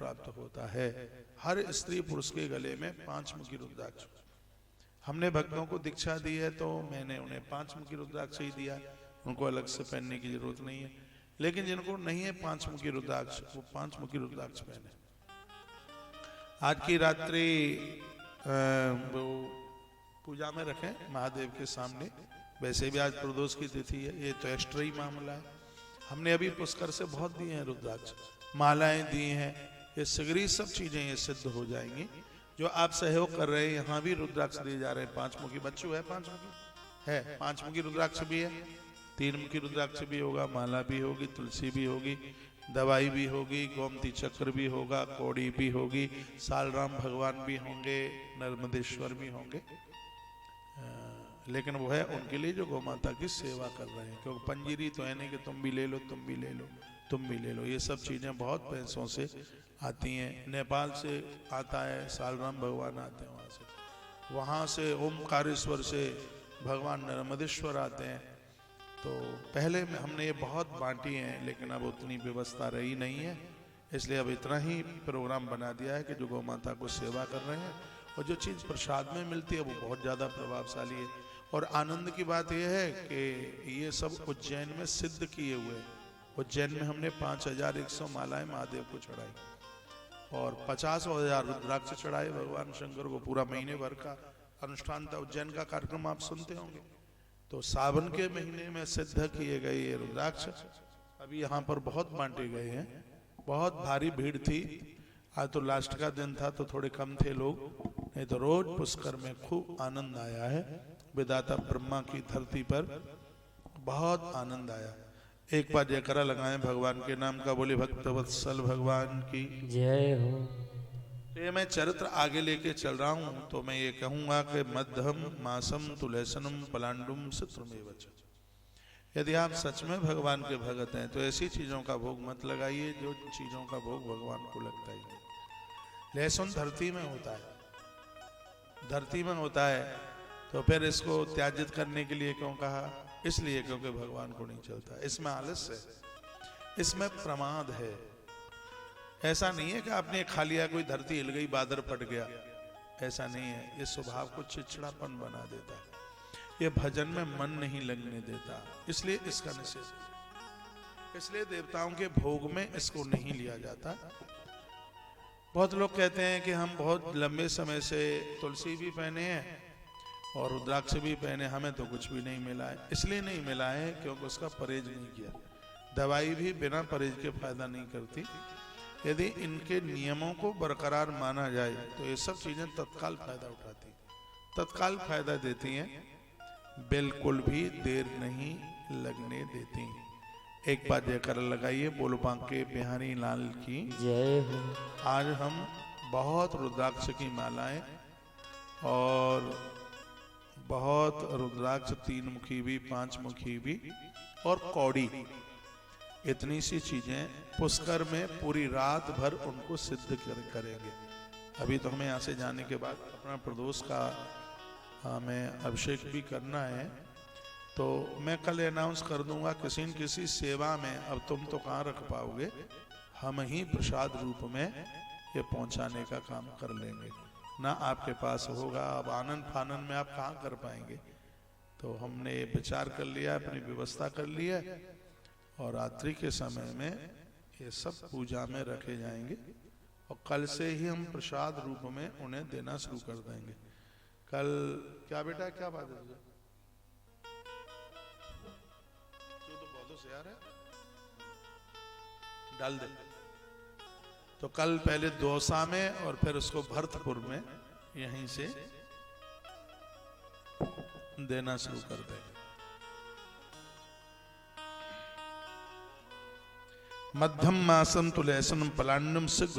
प्राप्त होता है। हर स्त्री पुरुष के गले में 5 मुखी रुद्राक्ष। हमने भक्तों को दीक्षा दी है तो मैंने उन्हें 5 मुखी रुद्राक्ष ही दिया, उनको अलग से पहनने की जरूरत नहीं है। लेकिन जिनको नहीं है 5 मुखी रुद्राक्ष, वो 5 मुखी रुद्राक्ष पहने। आज की रात्रि वो पूजा में रखें महादेव के सामने। वैसे भी आज प्रदोष की तिथि है, ये तो एक्स्ट्रा ही मामला है। हमने अभी पुष्कर से बहुत दिए हैं रुद्राक्ष, मालाएं दी हैं, ये सगरी सब चीजें ये सिद्ध हो जाएंगी। जो आप सहयोग कर रहे हैं, यहाँ भी रुद्राक्ष दिए जा रहे हैं। 5 मुखी बच्चू है, 5 मुखी है, 5 मुखी रुद्राक्ष भी है, 3 मुखी रुद्राक्ष भी होगा, माला भी होगी, तुलसी भी होगी, दवाई भी होगी, गोमती चक्र भी होगा, कौड़ी भी होगी, सालराम भगवान भी होंगे, नर्मदेश्वर भी होंगे। लेकिन वो है उनके लिए जो गौ माता की सेवा कर रहे हैं, क्योंकि पंजीरी तो है नहीं कि तुम भी ले लो, तुम भी ले लो, तुम भी ले लो। ये सब चीजें बहुत पैसों से आती हैं। नेपाल से आता है, सालराम भगवान आते हैं वहाँ से ओमकारेश्वर से भगवान नर्मदेश्वर आते हैं। तो पहले में हमने ये बहुत बांटी हैं, लेकिन अब उतनी व्यवस्था रही नहीं है, इसलिए अब इतना ही प्रोग्राम बना दिया है कि जो गौ माता को सेवा कर रहे हैं, और जो चीज़ प्रसाद में मिलती है वो बहुत ज़्यादा प्रभावशाली है। और आनंद की बात यह है कि ये सब उज्जैन में सिद्ध किए हुए हैं। उज्जैन में हमने 5100 मालाएं महादेव को चढ़ाई और 50,000 रुद्राक्ष चढ़ाए भगवान शंकर को। पूरा महीने भर का अनुष्ठान था। उज्जैन का कार्यक्रम आप सुनते होंगे। तो सावन के महीने में सिद्ध किए गए ये रुद्राक्ष अभी यहाँ पर बहुत बांटे गए हैं। बहुत भारी भीड़ थी। आज तो लास्ट का दिन था तो थोड़े कम थे लोग, नहीं तो रोज पुष्कर में खूब आनंद आया है। विधाता ब्रह्मा की धरती पर बहुत आनंद आया। एक बार जयकारा लगाएं भगवान के नाम का, बोले भक्तवत्सल भगवान की जय हो। ये मैं चरित्र आगे लेके चल रहा हूँ तो मैं ये कहूंगा कि मध्यम मासम तुलसनम पलांडुम शत्रुमेव च। यदि आप सच में भगवान के भगत हैं तो ऐसी चीजों का भोग मत लगाइए जो चीजों का भोग भगवान को लगता ही नहीं। लहसुन धरती में होता है, धरती में होता है, तो फिर इसको त्याजित करने के लिए क्यों कहा? इसलिए क्योंकि भगवान को नहीं चलता। इसमें आलस्य है, इसमें प्रमाद है। ऐसा नहीं है कि आपने खा लिया, कोई धरती हिल गई, बादल पट गया, ऐसा नहीं है। ये स्वभाव को चिड़चिड़ापन बना देता है, ये भजन में मन नहीं लगने देता, इसलिए इसका निषेध। इसलिए देवताओं के भोग में इसको नहीं लिया जाता। बहुत लोग कहते हैं कि हम बहुत लंबे समय से तुलसी भी पहने हैं और रुद्राक्ष भी पहने, हमें तो कुछ भी नहीं मिला है। इसलिए नहीं मिला है क्योंकि उसका परहेज नहीं किया। दवाई भी बिना परहेज के फायदा नहीं करती। यदि इनके नियमों को बरकरार माना जाए तो ये सब चीजें तत्काल फायदा उठाती, तत्काल फायदा देती हैं, बिल्कुल भी देर नहीं लगने देती। एक बार जयकारा लगाइए, बोलो बांके बिहारी लाल की जय हो। आज हम बहुत रुद्राक्ष की मालाएं और बहुत रुद्राक्ष 3 मुखी भी, 5 मुखी भी और कौड़ी, इतनी सी चीजें पुष्कर में पूरी रात भर उनको सिद्ध करेंगे। अभी तो हमें यहाँ से जाने के बाद अपना प्रदोष का हमें अभिषेक भी करना है, तो मैं कल अनाउंस कर दूंगा किसी न किसी सेवा में। अब तुम तो कहाँ रख पाओगे, हम ही प्रसाद रूप में ये पहुंचाने का काम कर लेंगे ना। आपके पास होगा, अब आनंद फानन में आप कहाँ कर पाएंगे। तो हमने विचार कर लिया, अपनी व्यवस्था कर ली है, और रात्रि के समय में ये सब पूजा में रखे जाएंगे और कल से ही हम प्रसाद रूप में उन्हें देना शुरू कर देंगे। कल क्या बेटा, क्या बात है तुझे? तू तो बहुत से यार है, डाल दे। तो कल पहले दौसा में और फिर उसको भरतपुर में यहीं से देना शुरू कर देंगे। मध्यम मासम तुलसनम पलांडम से